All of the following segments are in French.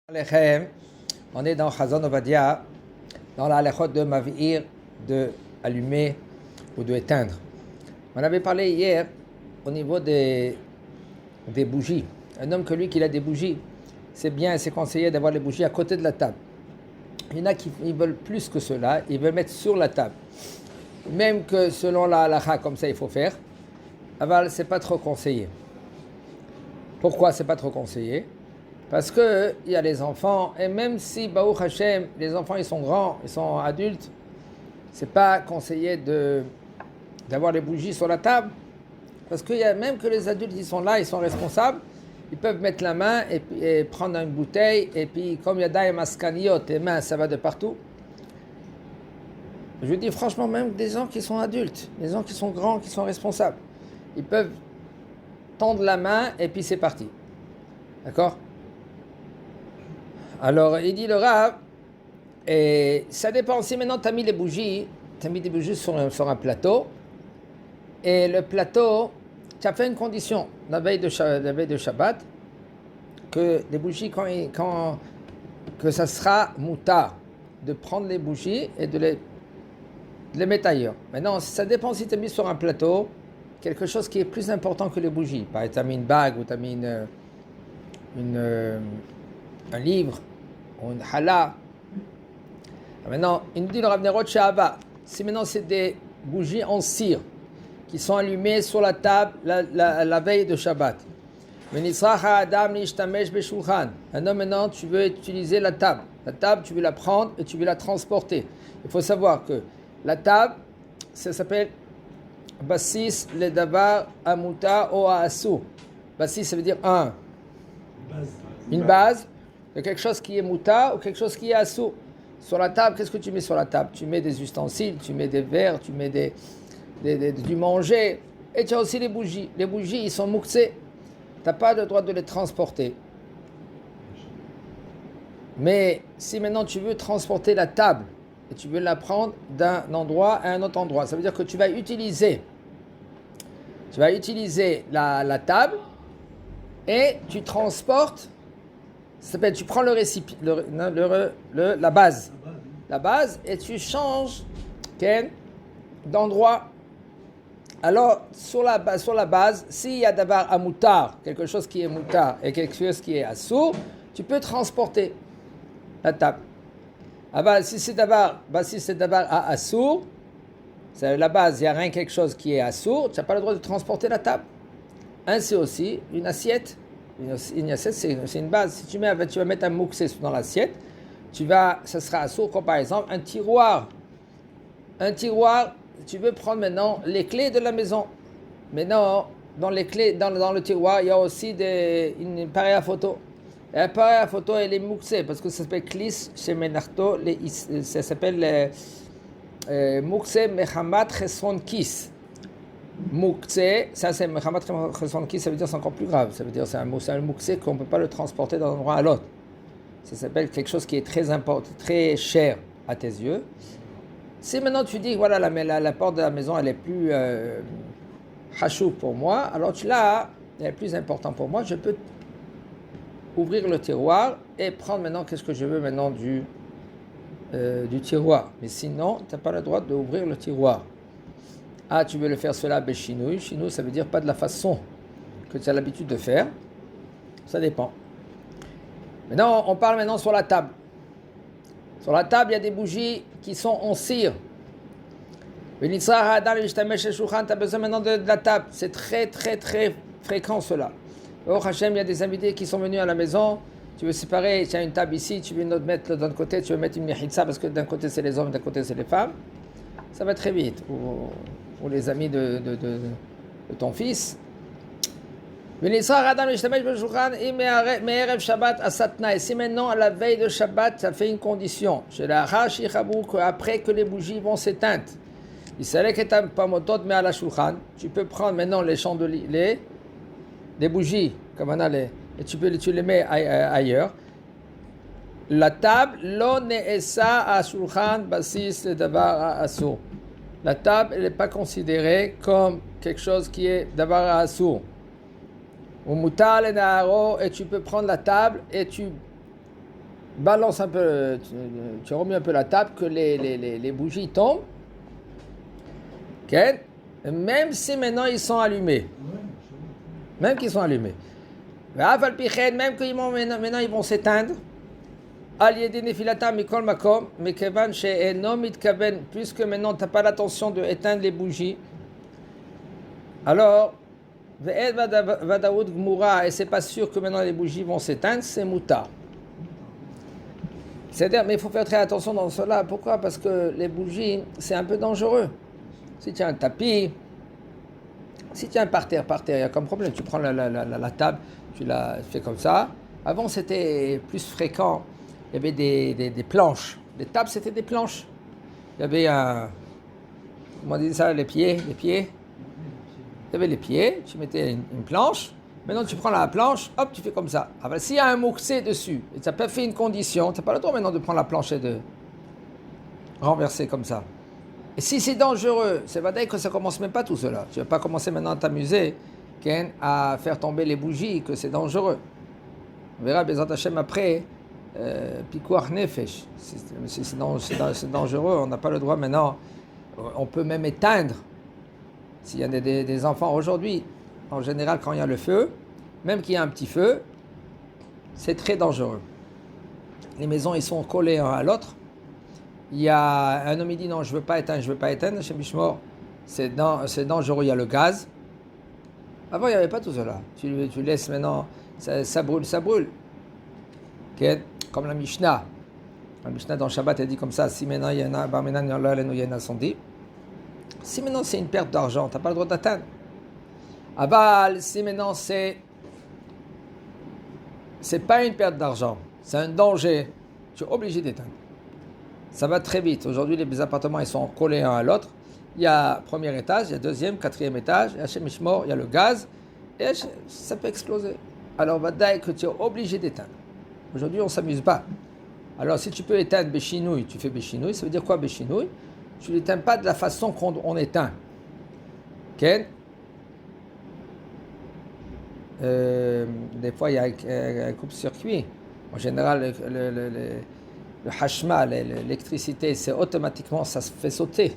Alechem, on est dans Chazon Ovadia, dans la halachot de Mavir, de allumer ou de éteindre. On avait parlé hier au niveau des bougies. Un homme que lui, qu'il a des bougies, c'est bien, c'est conseillé d'avoir les bougies à côté de la table. Il y en a qui ils veulent plus que cela, ils veulent mettre sur la table. Même que selon la halacha, comme ça il faut faire, aval, c'est pas trop conseillé. Pourquoi c'est pas trop conseillé? Parce que il y a les enfants, et même si Baruch Hashem, les enfants ils sont grands, ils sont adultes, c'est pas conseillé d'avoir les bougies sur la table, parce qu'il y a même que les adultes ils sont là, ils sont responsables, ils peuvent mettre la main et prendre une bouteille, et puis comme il y a daim askaniot, les mains ça va de partout. Je dis franchement, même des gens qui sont adultes, des gens qui sont grands, qui sont responsables, ils peuvent tendre la main et puis c'est parti. D'accord? Alors, il dit le Rav, et ça dépend. Si maintenant tu as mis des bougies sur un plateau, et le plateau, tu as fait une condition, la veille de Shabbat, que les bougies, que ça sera moutar, de prendre les bougies et de les mettre ailleurs. Maintenant, ça dépend si tu as mis sur un plateau quelque chose qui est plus important que les bougies. Par exemple, tu as mis une bague ou tu as mis un livre ou une challah. Maintenant, il nous dit le Rav Nerot Shahava, si maintenant c'est des bougies en cire qui sont allumées sur la table la veille de Shabbat. Un homme maintenant, tu veux utiliser la table. La table, tu veux la prendre et tu veux la transporter. Il faut savoir que la table, ça s'appelle Bassis le davar amuta o asu. Bassis, ça veut dire une base de quelque chose qui est muta ou quelque chose qui est asu. Sur la table, qu'est-ce que tu mets sur la table? Tu mets des ustensiles, tu mets des verres, tu mets du manger. Et tu as aussi les bougies. Les bougies, ils sont mouxés. Tu n'as pas le droit de les transporter. Mais si maintenant tu veux transporter la table et tu veux la prendre d'un endroit à un autre endroit, ça veut dire que tu vas utiliser la table et tu transportes. Ça s'appelle, tu prends le récipient, la base, et tu changes d'endroit. Alors sur la base, s'il y a d'abord un moutar, quelque chose qui est moutar et quelque chose qui est assourd, tu peux transporter la table. Si c'est d'abord à assourd, c'est la base, il n'y a rien quelque chose qui est assourd, tu n'as pas le droit de transporter la table. Ainsi aussi, une assiette. Une assiette, c'est une base. Si tu vas mettre un mouxé dans l'assiette, ça sera assourd, comme par exemple un tiroir. Un tiroir, tu veux prendre maintenant les clés de la maison. Maintenant, dans les clés, dans le tiroir, il y a aussi une appareil à photo. L'appareil à photo, elle est mouxé parce que ça s'appelle klis chez Menarto, ça s'appelle mouxé mechamat chesron kis. Mouxé, ça c'est mechamat chesron kis, ça veut dire c'est encore plus grave. Ça veut dire c'est un mouxé qu'on ne peut pas le transporter d'un endroit à l'autre. Ça s'appelle quelque chose qui est très important, très cher à tes yeux. Si maintenant tu dis, voilà, la porte de la maison, elle est plus hachou pour moi, alors elle est plus important pour moi, je peux ouvrir le tiroir et prendre maintenant qu'est-ce que je veux maintenant du tiroir. Mais sinon, tu n'as pas le droit d'ouvrir le tiroir. Ah, tu veux le faire cela, béchinouille. Chinouille, ça veut dire pas de la façon que tu as l'habitude de faire. Ça dépend. Maintenant, on parle maintenant sur la table. Sur la table, il y a des bougies qui sont en cire. Tu as besoin maintenant de la table. C'est très, très, très fréquent cela. Au Hachem, il y a des invités qui sont venus à la maison. Tu veux séparer, tu as une table ici, tu veux mettre d'un côté, tu veux mettre une mechitza parce que d'un côté c'est les hommes, d'un côté c'est les femmes. Ça va très vite. Ou les amis de ton fils. Et si maintenant, à la veille de Shabbat, ça fait une condition, après que les bougies vont s'éteindre, tu peux prendre maintenant les chandeliers, les bougies, comme on a et tu les mets ailleurs. La table, la table, elle n'est pas considérée comme quelque chose qui est d'avar assour. Et tu peux prendre la table et tu balance un peu, tu remues un peu la table, que les bougies tombent, ok? Même si maintenant ils sont allumés. Même qu'ils sont allumés. Même maintenant ils vont s'éteindre. Puisque maintenant tu n'as pas l'intention d'éteindre les bougies, alors, et c'est pas sûr que maintenant les bougies vont s'éteindre, c'est moutar. C'est-à-dire, mais il faut faire très attention dans cela. Pourquoi? Parce que les bougies, c'est un peu dangereux. Si tu as un tapis, si tu as un parterre, il y a comme problème. Tu prends la table, tu la fais comme ça. Avant, c'était plus fréquent. Il y avait des planches. Les tables, c'était des planches. Il y avait un... Comment on dit ça? Les pieds. Il y avait les pieds, tu mettais une planche. Maintenant, tu prends la planche, hop, tu fais comme ça. Alors, s'il y a un mouxé dessus, et tu n'as pas fait une condition, tu n'as pas le droit maintenant de prendre la planche et de renverser comme ça. Et si c'est dangereux, c'est vrai que ça commence même pas tout cela. Tu ne vas pas commencer maintenant à t'amuser à faire tomber les bougies, que c'est dangereux. On verra Bezat Hashem après, Pikuach Nefesh. C'est dangereux, on n'a pas le droit maintenant. On peut même éteindre. S'il y a des enfants aujourd'hui, en général, quand il y a le feu, même qu'il y a un petit feu, c'est très dangereux. Les maisons, ils sont collées un à l'autre. Il y a un homme qui dit non, je ne veux pas éteindre, chez Bishmor, c'est dangereux, il y a le gaz. Avant, il n'y avait pas tout cela. Tu laisses maintenant, ça brûle. Okay? Comme la Mishnah. La Mishnah dans Shabbat, elle dit comme ça, si maintenant il y en a, il y en a 110. Si maintenant c'est une perte d'argent, tu n'as pas le droit d'atteindre. Aval, si maintenant c'est pas une perte d'argent, c'est un danger, tu es obligé d'éteindre. Ça va très vite. Aujourd'hui, les appartements ils sont collés un à l'autre. Il y a premier étage, il y a deuxième, quatrième étage, il y a chez Mishmor, il y a le gaz, et ça peut exploser. Alors, va dire que tu es obligé d'éteindre. Aujourd'hui, on ne s'amuse pas. Alors, si tu peux éteindre Béchinouille, tu fais Béchinouille. Ça veut dire quoi Béchinouille? Tu ne l'éteins pas de la façon qu'on éteint. Okay? Des fois, il y a un coupe-circuit. En général, le hashmal, l'électricité, c'est automatiquement, ça se fait sauter.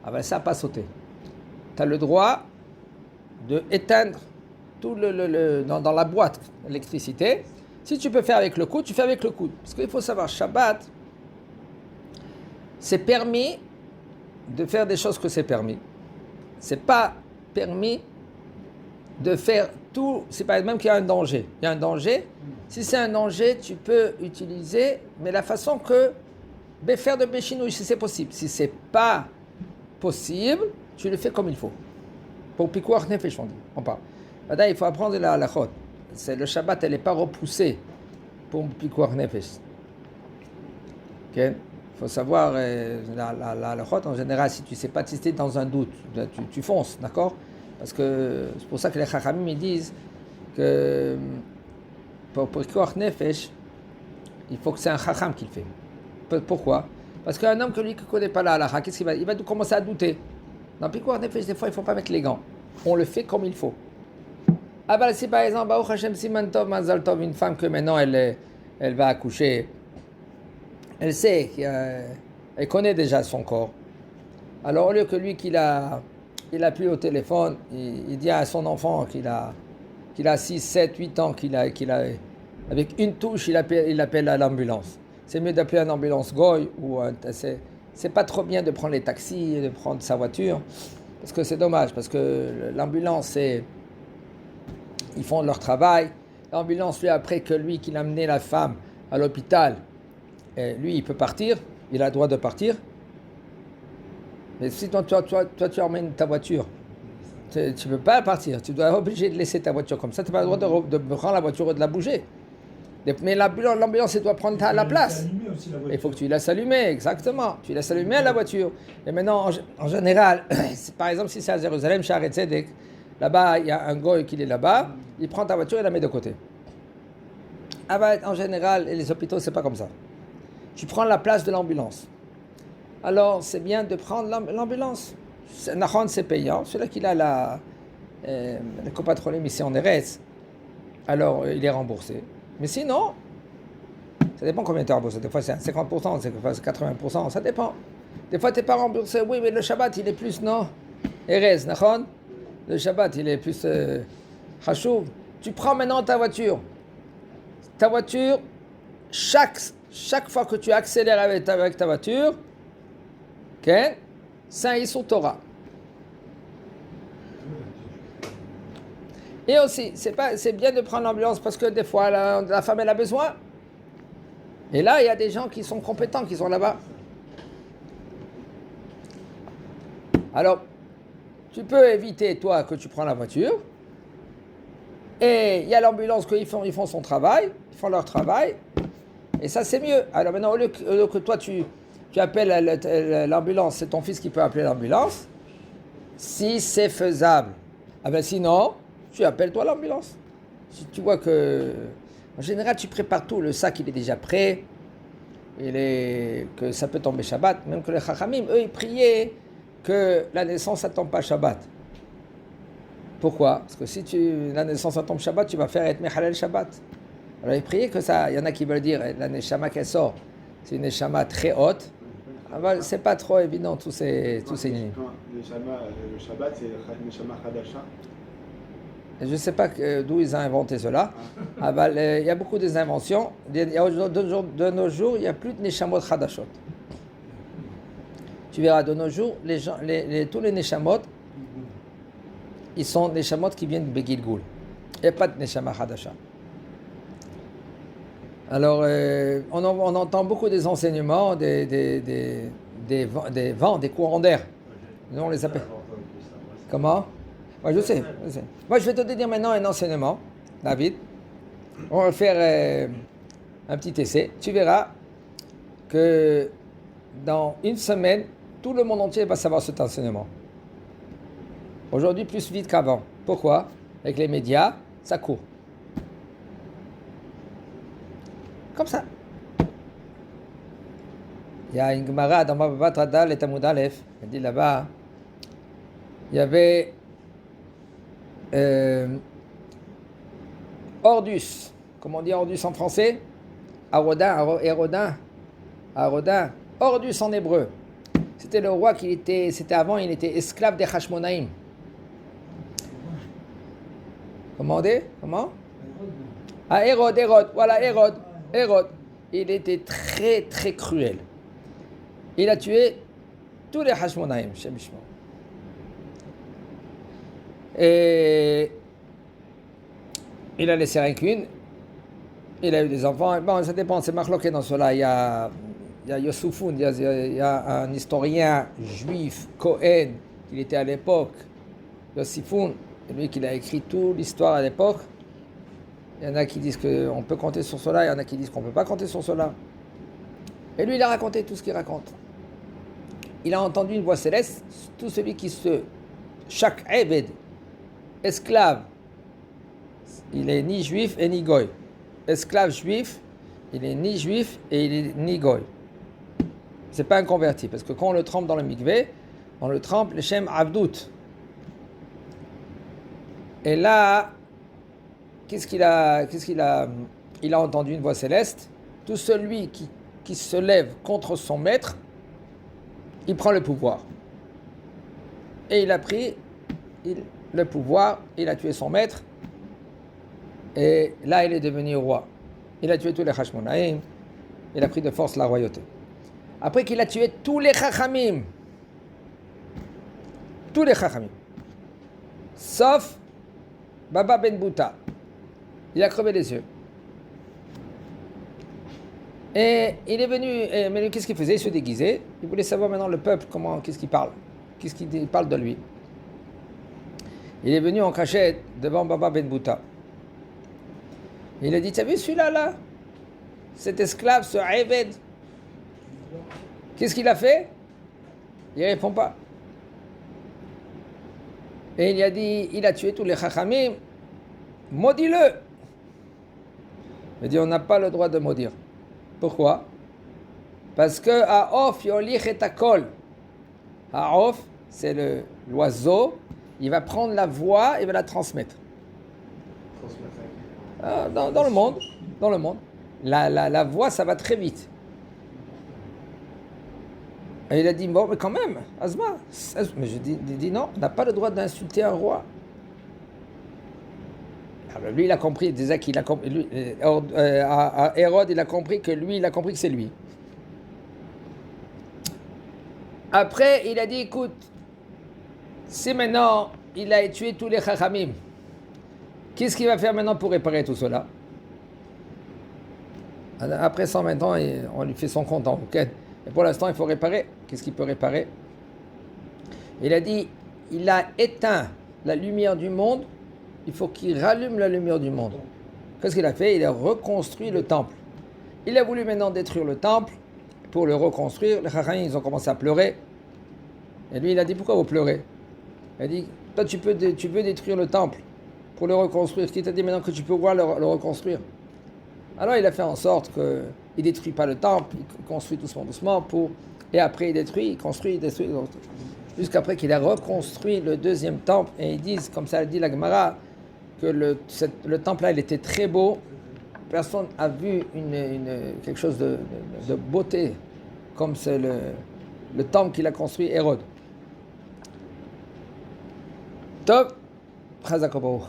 Ah ben, ça n'a pas sauté. Tu as le droit d'éteindre tout dans la boîte l'électricité. Si tu peux faire avec le coude, tu fais avec le coude. Parce qu'il faut savoir, Shabbat, c'est permis de faire des choses que c'est permis. C'est pas permis de faire tout. C'est pas même qu'il y a un danger. Il y a un danger. Si c'est un danger, tu peux utiliser, mais la façon que faire de béchinouille, si c'est possible. Si c'est pas possible, tu le fais comme il faut. Pour Pikuach Nefesh, on parle. Maintenant, il faut apprendre la halachot. Le Shabbat, elle n'est pas repoussée pour Pikuach Nefesh. Okay? Il faut savoir, la halachot, en général, si tu ne sais pas, si tu es dans un doute, tu fonces, d'accord? Parce que c'est pour ça que les Chachamim ils disent que pour Pikuach Nefesh, il faut que c'est un Chacham qui le fait. Pourquoi? Parce qu'un homme qui ne connaît pas la halakha, qu'est-ce qu'il va? Il va commencer à douter. Dans Pikuach Nefesh, des fois, il ne faut pas mettre les gants. On le fait comme il faut. Ah ben, si par exemple, Baruch Hashem Siman Tov Mazal Tov, une femme que maintenant elle va accoucher, elle sait elle connaît déjà son corps. Alors au lieu que lui qu'il appuie au téléphone, il dit à son enfant qu'il a 6, 7, 8 ans, avec une touche, il appelle à l'ambulance. C'est mieux d'appeler une ambulance goy c'est pas trop bien de prendre les taxis et de prendre sa voiture, parce que c'est dommage, parce que l'ambulance, ils font leur travail. L'ambulance, lui, après que lui, qu'il a amené la femme à l'hôpital, lui, il peut partir, il a le droit de partir. Mais si toi tu emmènes ta voiture, tu ne peux pas partir, tu dois être obligé de laisser ta voiture comme ça, tu n'as pas le droit de prendre la voiture et de la bouger. Mais l'ambulance, elle doit prendre la place. Il faut que tu laisses allumer, exactement. Tu laisses allumer la voiture. Et maintenant, en général, par exemple, si c'est à Jérusalem, chez Arrêt Tzedek, là-bas, il y a un goy qui est là-bas, il prend ta voiture et la met de côté. Ah ben, en général, les hôpitaux, c'est pas comme ça. Tu prends la place de l'ambulance. Alors, c'est bien de prendre l'ambulance. C'est payant. Celui-là qu'il a le copatrolim ici en Eretz, alors il est remboursé. Mais sinon, Ça dépend combien tu as remboursé. Des fois, c'est 50%, des fois, c'est 80%, ça dépend. Des fois, tu n'es pas remboursé. Oui, mais le Shabbat, il est plus, non? Erez, nachon? Le Shabbat, il est plus chachouv. Tu prends maintenant ta voiture. Ta voiture, chaque fois que tu accélères avec ta voiture, okay, c'est un Issur Torah. Et aussi, c'est bien de prendre l'ambulance parce que des fois, la femme, elle a besoin. Et là, il y a des gens qui sont compétents, qui sont là-bas. Alors, tu peux éviter, toi, que tu prends la voiture. Et il y a l'ambulance qu'ils font son travail, ils font leur travail. Et ça, c'est mieux. Alors maintenant, au lieu que toi, tu appelles l'ambulance, c'est ton fils qui peut appeler l'ambulance. Si c'est faisable. Ah ben sinon, tu appelles toi l'ambulance. Si tu vois que... En général, tu prépares tout. Le sac, il est déjà prêt. Que ça peut tomber Shabbat. Même que les Chachamim, eux, ils priaient que la naissance, ça tombe pas Shabbat. Pourquoi? Parce que si la naissance, ça tombe Shabbat, tu vas faire être Mechalel Shabbat. Alors, ils priaient que ça... Il y en a qui veulent dire, la Neshama qu'elle sort, c'est une Neshama très haute. Ah, c'est pas trop évident, tous ces lignes. Le Shabbat, c'est le Neshama Hadasha. Je ne sais pas d'où ils ont inventé cela. Il y a beaucoup d'inventions. De nos jours, il n'y a plus de Neshamot Hadashot. Tu verras, de nos jours, tous les Neshamot, ils sont Neshamot qui viennent de Begilgul. Il n'y a pas de Neshama Hadasha. Alors, on entend beaucoup des enseignements, des vents, des courants d'air. Nous, on les appelle. Comment? Moi, je sais. Moi, je vais te dire maintenant un enseignement, David. On va faire un petit essai. Tu verras que dans une semaine, tout le monde entier va savoir cet enseignement. Aujourd'hui, plus vite qu'avant. Pourquoi? Avec les médias, ça court. Comme ça. Il y a une Gemara dans Baba Tradal et Tamud Aleph. Elle dit là-bas, il y avait Ordus. Comment on dit Ordus en français? Arodin. Ordus en hébreu. C'était le roi il était esclave des Hashmonaïm. Comment? Ah, Hérode. Voilà, Hérode. Il était très, très cruel. Il a tué tous les Hashmonaïm, Shem Shmo. Et il a laissé rien qu'une. Il a eu des enfants. Bon, ça dépend, c'est marloqué dans cela. Il y a Yosufoun, il y a un historien juif, Cohen, il était à l'époque, Yossifoun, c'est lui qui a écrit toute l'histoire à l'époque. Il y en a qui disent qu'on peut compter sur cela, il y en a qui disent qu'on ne peut pas compter sur cela. Et lui, il a raconté tout ce qu'il raconte. Il a entendu une voix céleste, tout celui chaque Eved, esclave, il est ni juif et ni goy. Esclave juif, il est ni juif et il est ni goy. C'est pas un converti, parce que quand on le trempe dans le mikvé, on le trempe le Shem Avdout. Et là, il a entendu une voix céleste. Tout celui qui se lève contre son maître, il prend le pouvoir. Et il a pris le pouvoir, il a tué son maître. Et là, il est devenu roi. Il a tué tous les Hashmonaïm. Il a pris de force la royauté. Après qu'il a tué tous les Chachamim. Sauf Baba Ben Bouta. Il a crevé les yeux. Et il est venu, mais qu'est-ce qu'il faisait? Il se déguisait. Il voulait savoir maintenant le peuple, qu'est-ce qu'il parle. Qu'est-ce qu'il parle de lui. Il est venu en cachette devant Baba Ben Bouta. Il a dit, tu as vu celui-là, là? Cet esclave, ce Eved. Qu'est-ce qu'il a fait? Il ne répond pas. Et il a dit, il a tué tous les Chachamim. Maudis-le. Il a dit, on n'a pas le droit de maudire. Pourquoi? Parce que Ha'of yolich et akol. Ha'of, c'est l'oiseau. Il va prendre la voix et va la transmettre. Dans le monde. la voix, ça va très vite. Et il a dit, bon, mais quand même, Azma. Mais je dis non, on n'a pas le droit d'insulter un roi. Alors lui, il a compris, déjà qu'il a compris, lui, à Hérode, il a compris que lui, il a compris que c'est lui. Après, il a dit, écoute, si maintenant il a tué tous les chachamim, qu'est-ce qu'il va faire maintenant pour réparer tout cela? Après 120 ans, on lui fait son compte en enquête. Et pour l'instant, il faut réparer. Qu'est-ce qu'il peut réparer? Il a dit, il a éteint la lumière du monde, il faut qu'il rallume la lumière du monde. Qu'est-ce qu'il a fait? Il a reconstruit le temple. Il a voulu maintenant détruire le temple pour le reconstruire. Les chachamim, ils ont commencé à pleurer. Et lui, il a dit, pourquoi vous pleurez? Il a dit, toi, tu peux détruire le temple pour le reconstruire. Qui t'a dit maintenant que tu peux voir le reconstruire? Alors, il a fait en sorte qu'il ne détruit pas le temple, il construit doucement, et après, il construit. Jusqu'après qu'il a reconstruit le deuxième temple. Et ils disent, comme ça dit la Gemara, que le temple-là, il était très beau. Personne n'a vu quelque chose de beauté, comme c'est le temple qu'il a construit, Hérode. Top, Chazak Baruch.